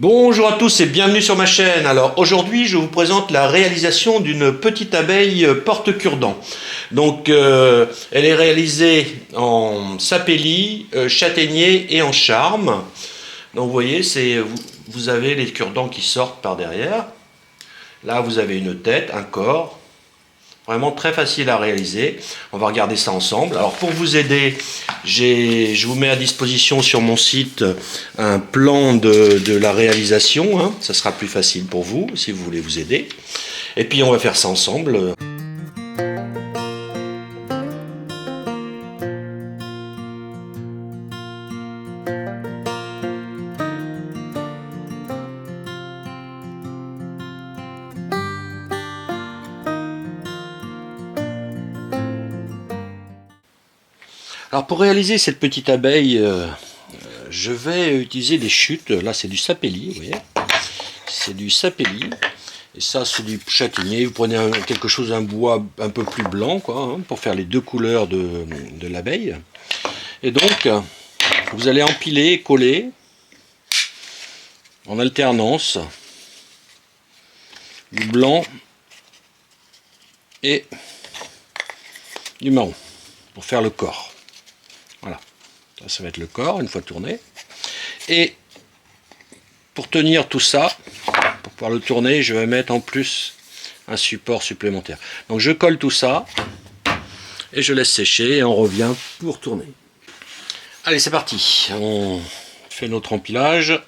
Bonjour à tous et bienvenue sur ma chaîne. Alors aujourd'hui je vous présente la réalisation d'une petite abeille porte-cure-dents. Donc elle est réalisée en sapelli, châtaignier et en charme. Donc vous voyez, vous avez les cure-dents qui sortent par derrière. Là vous avez une tête, un corps. Vraiment très facile à réaliser. On va regarder ça ensemble. Alors pour vous aider, je vous mets à disposition sur mon site un plan de la réalisation. Hein. Ça sera plus facile pour vous si vous voulez vous aider. Et puis on va faire ça ensemble. Alors pour réaliser cette petite abeille, je vais utiliser des chutes. Là c'est du sapelli, vous voyez. C'est du sapelli. Et ça c'est du châtaignier. Vous prenez quelque chose, un bois un peu plus blanc, quoi, hein, pour faire les deux couleurs de l'abeille. Et donc, vous allez empiler, coller, en alternance, du blanc et du marron, pour faire le corps. Voilà, ça va être le corps une fois tourné. Et pour tenir tout ça, pour pouvoir le tourner, je vais mettre en plus un support supplémentaire. Donc je colle tout ça et je laisse sécher et on revient pour tourner. Allez, c'est parti. On fait notre empilage.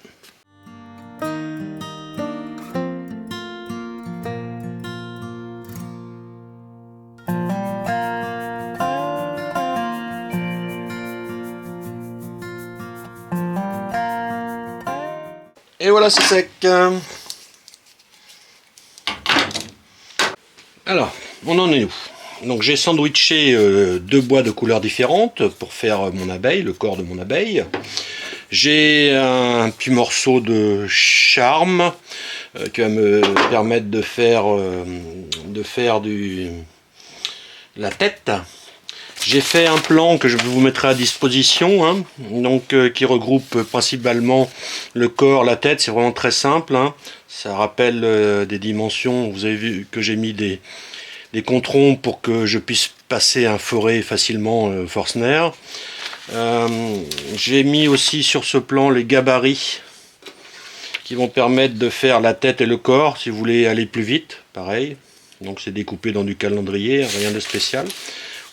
Et voilà, c'est sec. Alors, on en est où? Donc j'ai sandwiché deux bois de couleurs différentes pour faire mon abeille, le corps de mon abeille. J'ai un petit morceau de charme qui va me permettre de faire la tête. J'ai fait un plan que je vous mettrai à disposition, hein, donc qui regroupe principalement le corps, la tête. C'est vraiment très simple, hein. Ça rappelle des dimensions. Vous avez vu que j'ai mis des controns pour que je puisse passer un forêt facilement Forstner. J'ai mis aussi sur ce plan les gabarits qui vont permettre de faire la tête et le corps si vous voulez aller plus vite. Pareil, donc c'est découpé dans du calendrier, rien de spécial.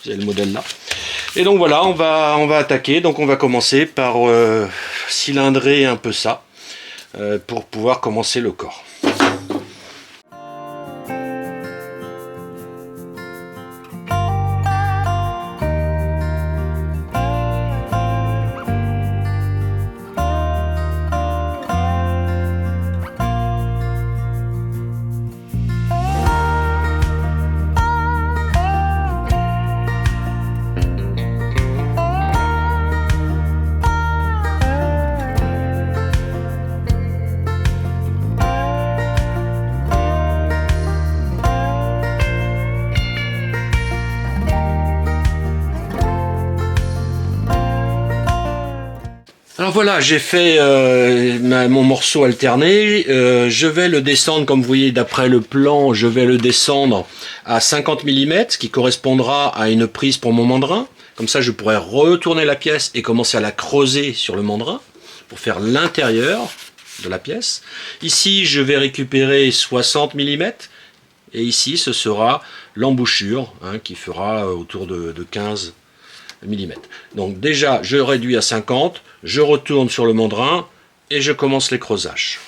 Vous avez le modèle là. Et donc voilà, on va attaquer. Donc on va commencer par cylindrer un peu ça pour pouvoir commencer le corps. Alors voilà, j'ai fait mon morceau alterné. Je vais le descendre, comme vous voyez d'après le plan, je vais le descendre à 50 mm, ce qui correspondra à une prise pour mon mandrin. Comme ça, je pourrais retourner la pièce et commencer à la creuser sur le mandrin pour faire l'intérieur de la pièce. Ici, je vais récupérer 60 mm et ici, ce sera l'embouchure, hein, qui fera autour de 15 mm. Donc déjà, je réduis à 50, je retourne sur le mandrin et je commence les creusages.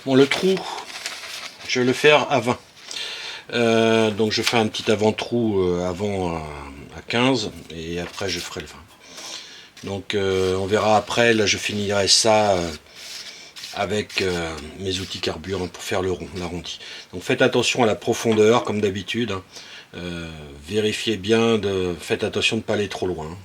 Bon, le trou, je vais le faire à 20. Donc je fais un petit avant-trou avant à 15 et après je ferai le 20. Donc on verra après, là je finirai ça avec mes outils carburant pour faire le rond, l'arrondi. Donc faites attention à la profondeur comme d'habitude. Hein. Vérifiez bien, faites attention de ne pas aller trop loin.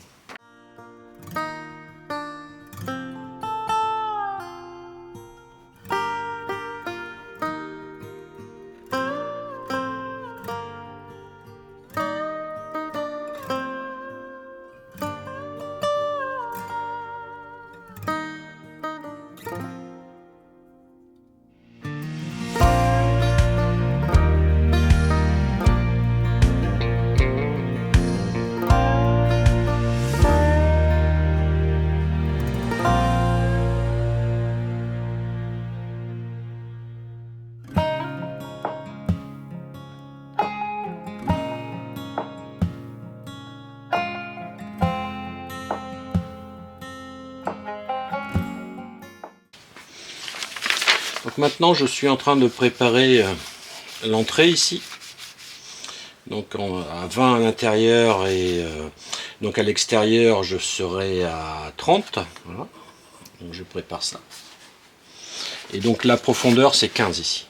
Donc maintenant je suis en train de préparer l'entrée ici. Donc à 20 à l'intérieur et donc à l'extérieur je serai à 30. Voilà. Donc je prépare ça. Et donc la profondeur c'est 15 ici.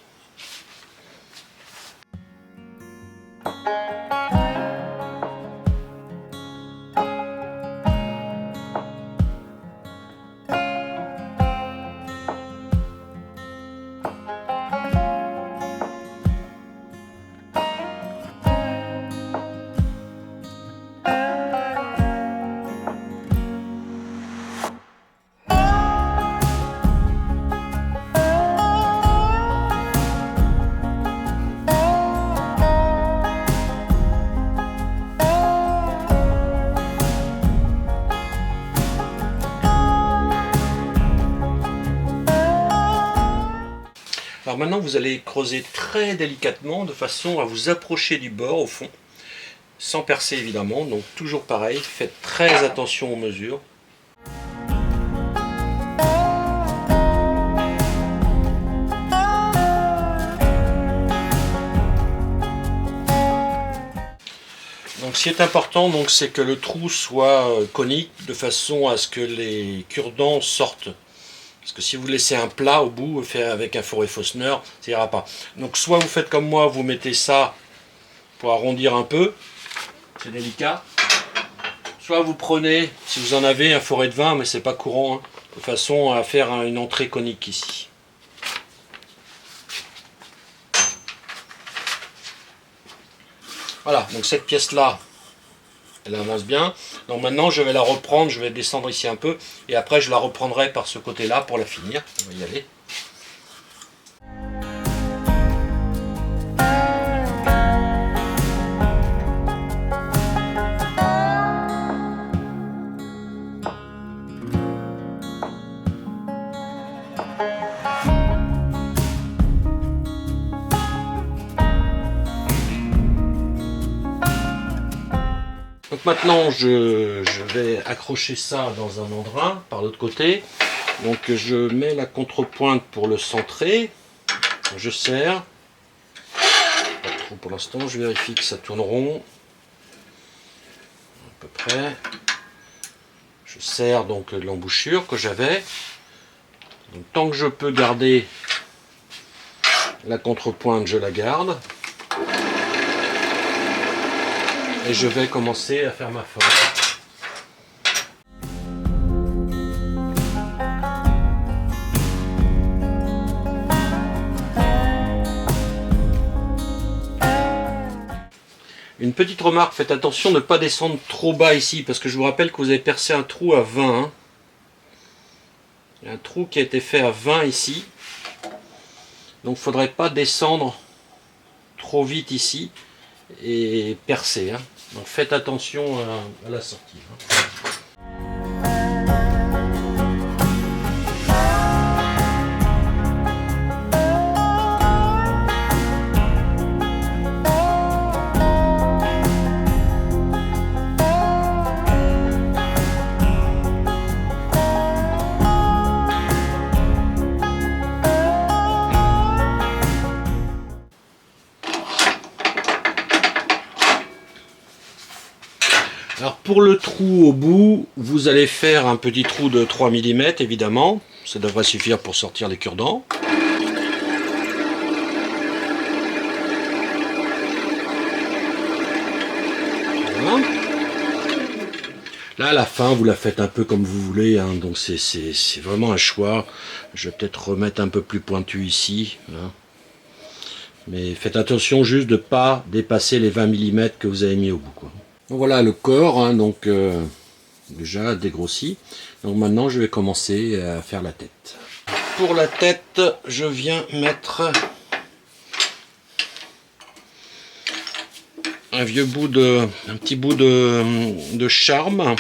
Alors maintenant vous allez creuser très délicatement de façon à vous approcher du bord au fond, sans percer évidemment, donc toujours pareil, faites très attention aux mesures. Donc ce qui est important, c'est que le trou soit conique de façon à ce que les cure-dents sortent. Parce que si vous laissez un plat au bout, fait avec un fourré Fosner, ça ira pas. Donc soit vous faites comme moi, vous mettez ça pour arrondir un peu, c'est délicat. Soit vous prenez, si vous en avez, un fourré de vin, mais c'est pas courant, hein, de façon à faire une entrée conique ici. Voilà, donc cette pièce-là, elle avance bien. Donc maintenant je vais la reprendre, je vais descendre ici un peu et après je la reprendrai par ce côté-là pour la finir. On va y aller. Donc maintenant je vais accrocher ça dans un endrain par l'autre côté. Donc je mets la contrepointe pour le centrer. Je serre. Pas trop pour l'instant, je vérifie que ça tourne rond. À peu près. Je serre donc l'embouchure que j'avais. Donc tant que je peux garder la contrepointe, je la garde. Et je vais commencer à faire ma forme. Une petite remarque, faites attention de ne pas descendre trop bas ici, parce que je vous rappelle que vous avez percé un trou à 20. Hein. Il y a un trou qui a été fait à 20 ici. Donc il ne faudrait pas descendre trop vite ici et percer. Hein. Donc faites attention à la sortie. Hein. Alors pour le trou au bout, vous allez faire un petit trou de 3 mm évidemment. Ça devrait suffire pour sortir les cure-dents. Voilà. Là, à la fin, vous la faites un peu comme vous voulez, hein, donc c'est vraiment un choix. Je vais peut-être remettre un peu plus pointu ici. Hein. Mais faites attention juste de ne pas dépasser les 20 mm que vous avez mis au bout, quoi. Donc voilà le corps, hein, donc déjà dégrossi. Donc maintenant, je vais commencer à faire la tête. Pour la tête, je viens mettre un petit bout de charme.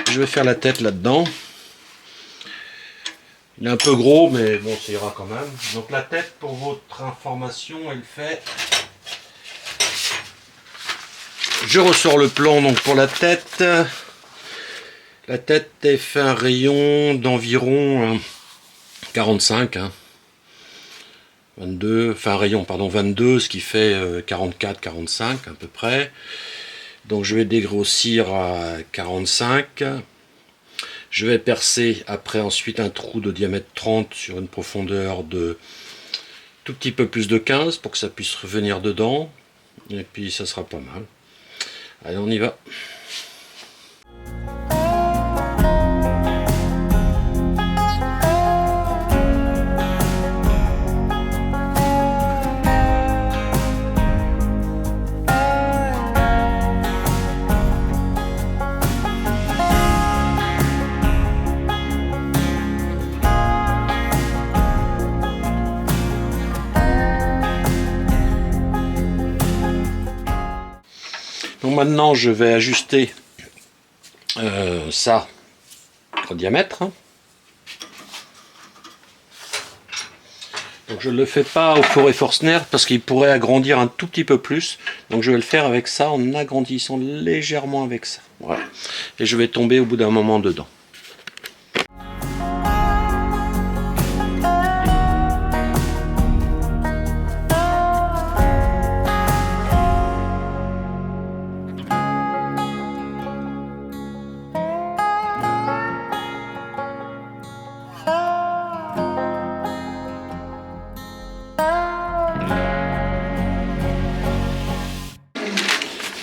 Je vais faire la tête là-dedans. Il est un peu gros, mais bon, ça ira quand même. Donc la tête, pour votre information, elle fait... Je ressors le plan donc pour la tête. La tête, elle fait un rayon d'environ 45. Hein. 22, enfin rayon, pardon, 22, ce qui fait 44, 45 à peu près. Donc je vais dégrossir à 45. Je vais percer après ensuite un trou de diamètre 30 sur une profondeur de tout petit peu plus de 15 pour que ça puisse revenir dedans. Et puis ça sera pas mal. Allez, on y va. Donc maintenant je vais ajuster ça au diamètre. Donc je ne le fais pas au four et Forstner parce qu'il pourrait agrandir un tout petit peu plus. Donc je vais le faire avec ça en agrandissant légèrement avec ça. Voilà. Et je vais tomber au bout d'un moment dedans.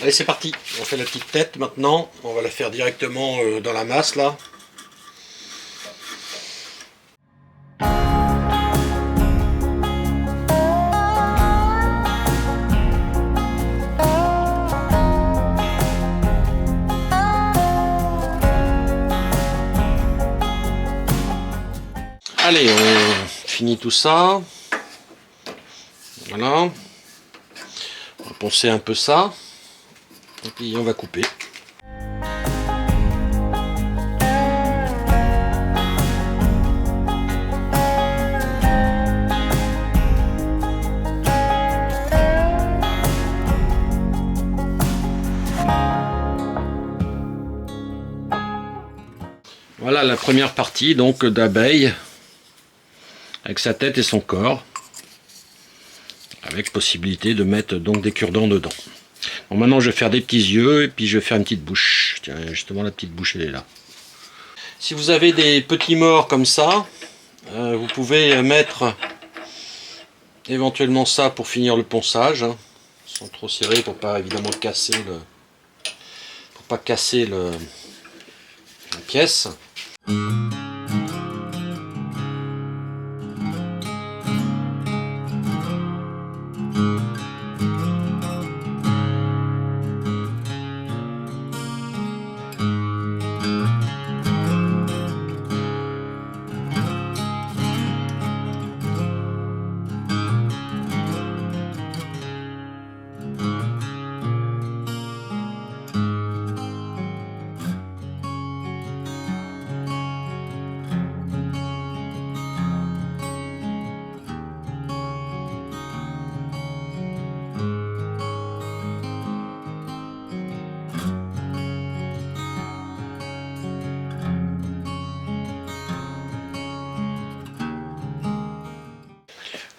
Allez, c'est parti, on fait la petite tête maintenant, on va la faire directement dans la masse là. Allez, on finit tout ça. Voilà. On va poncer un peu ça. Et puis on va couper. Voilà la première partie donc d'abeille avec sa tête et son corps, avec possibilité de mettre donc des cure-dents dedans. Bon, maintenant je vais faire des petits yeux et puis je vais faire une petite bouche. Tiens, justement la petite bouche elle est là. Si vous avez des petits morts comme ça, vous pouvez mettre éventuellement ça pour finir le ponçage, hein, sans trop serrer pour pas évidemment casser la pièce.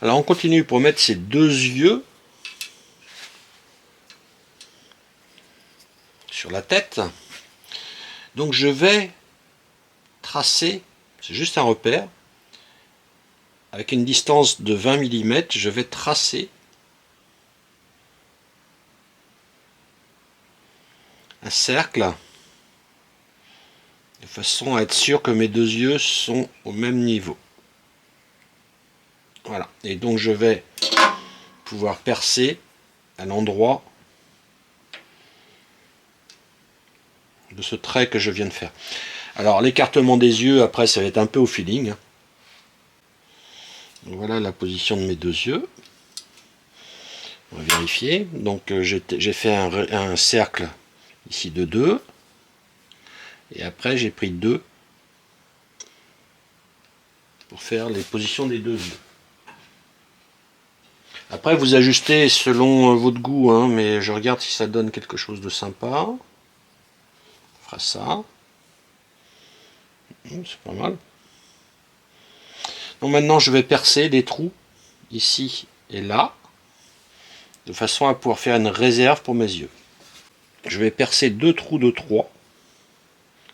Alors on continue pour mettre ces deux yeux sur la tête. Donc je vais tracer, c'est juste un repère, avec une distance de 20 mm, je vais tracer un cercle de façon à être sûr que mes deux yeux sont au même niveau. Voilà, et donc je vais pouvoir percer à l'endroit de ce trait que je viens de faire. Alors l'écartement des yeux, après ça va être un peu au feeling. Voilà la position de mes deux yeux. On va vérifier. Donc j'ai fait un cercle ici de 2. Et après j'ai pris 2 pour faire les positions des deux yeux. Après vous ajustez selon votre goût, hein, mais je regarde si ça donne quelque chose de sympa. On fera ça. C'est pas mal. Donc maintenant je vais percer des trous ici et là, de façon à pouvoir faire une réserve pour mes yeux. Je vais percer 2 trous de 3.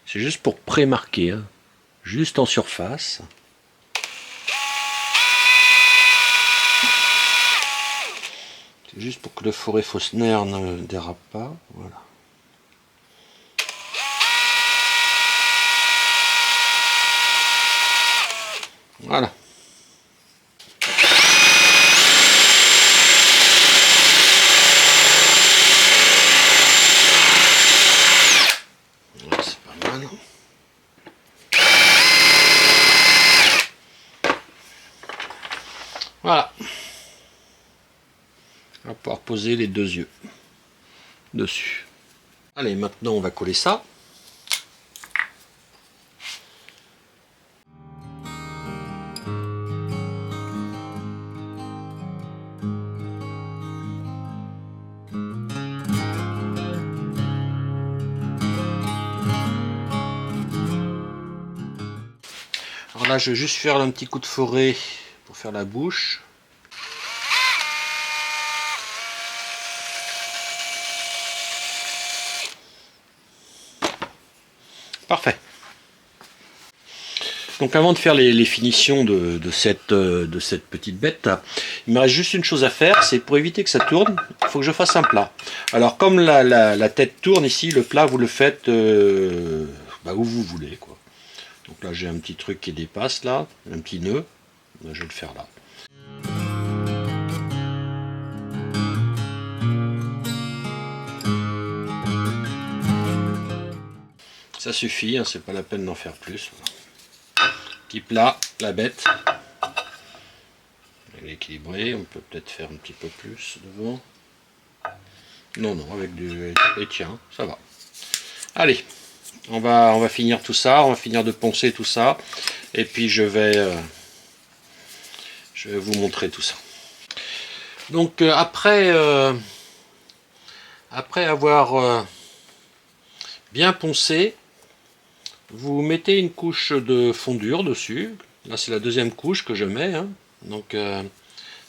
C'est juste pour pré-marquer, hein, juste en surface. C'est juste pour que le forêt Fosner ne dérape pas. Voilà. Voilà. C'est pas mal. Voilà. On va pouvoir poser les deux yeux dessus. Allez, maintenant on va coller ça. Alors là, je vais juste faire un petit coup de forêt pour faire la bouche. Parfait. Donc avant de faire les finitions de cette petite bête, il me reste juste une chose à faire, c'est pour éviter que ça tourne, il faut que je fasse un plat. Alors comme la tête tourne ici, le plat vous le faites où vous voulez, quoi. Donc là j'ai un petit truc qui dépasse là, un petit nœud, je vais le faire là. Ça suffit, hein, c'est pas la peine d'en faire plus. Petit plat, la bête. Elle est équilibrée, on peut peut-être faire un petit peu plus devant. Non, non, avec du... Et tiens, ça va. Allez, on va finir tout ça, on va finir de poncer tout ça. Et puis je vais vous montrer tout ça. Donc après avoir bien poncé, vous mettez une couche de fondure dessus. Là c'est la deuxième couche que je mets, hein. Donc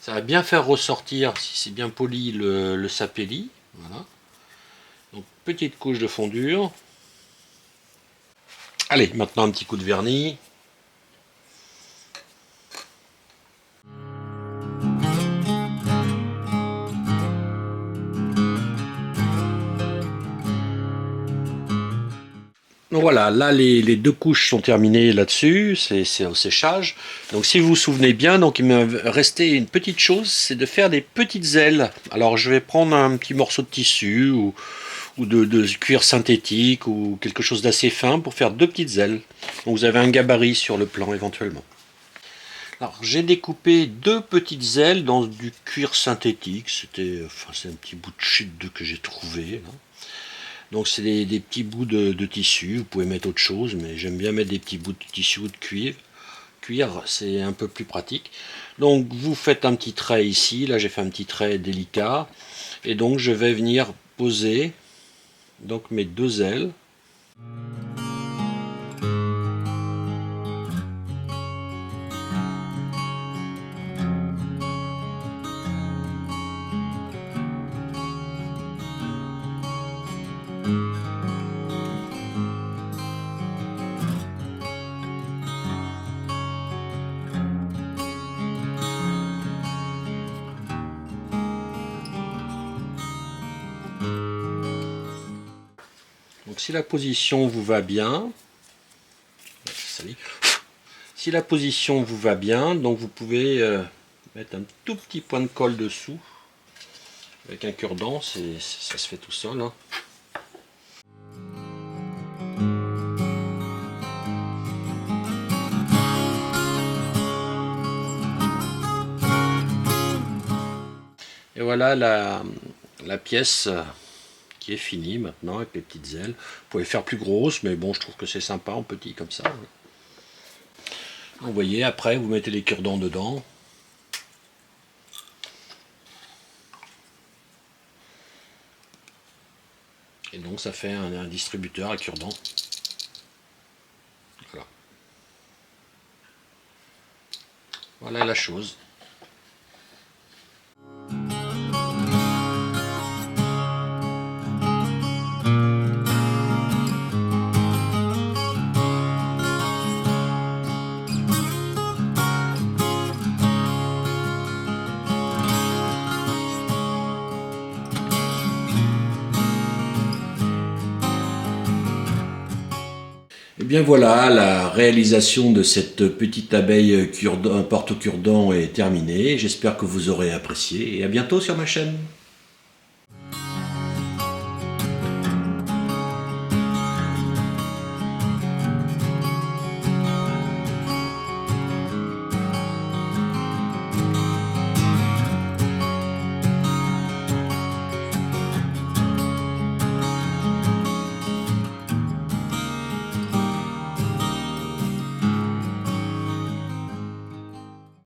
ça va bien faire ressortir, si c'est bien poli, le sapelli. Voilà. Donc petite couche de fondure. Allez, maintenant un petit coup de vernis. Donc voilà, là les deux couches sont terminées là-dessus, c'est au séchage. Donc si vous vous souvenez bien, donc il me restait une petite chose, c'est de faire des petites ailes. Alors je vais prendre un petit morceau de tissu ou de cuir synthétique ou quelque chose d'assez fin pour faire deux petites ailes. Donc vous avez un gabarit sur le plan éventuellement. Alors j'ai découpé deux petites ailes dans du cuir synthétique, c'est un petit bout de chute que j'ai trouvé là. Donc c'est des petits bouts de tissu, vous pouvez mettre autre chose, mais j'aime bien mettre des petits bouts de tissu ou de cuir. Cuir, c'est un peu plus pratique. Donc vous faites un petit trait ici, là j'ai fait un petit trait délicat, et donc je vais venir poser donc mes deux ailes. Donc si la position vous va bien, si la position vous va bien, donc vous pouvez mettre un tout petit point de colle dessous. Avec un cure-dent, ça se fait tout seul. Hein. Et voilà la pièce qui est finie maintenant avec les petites ailes. Vous pouvez faire plus grosse, mais bon, je trouve que c'est sympa en petit comme ça. Vous voyez, après, vous mettez les cure-dents dedans. Et donc ça fait un distributeur à cure-dents. Voilà. Voilà la chose. Et bien voilà, la réalisation de cette petite abeille porte-cure-dent est terminée. J'espère que vous aurez apprécié et à bientôt sur ma chaîne.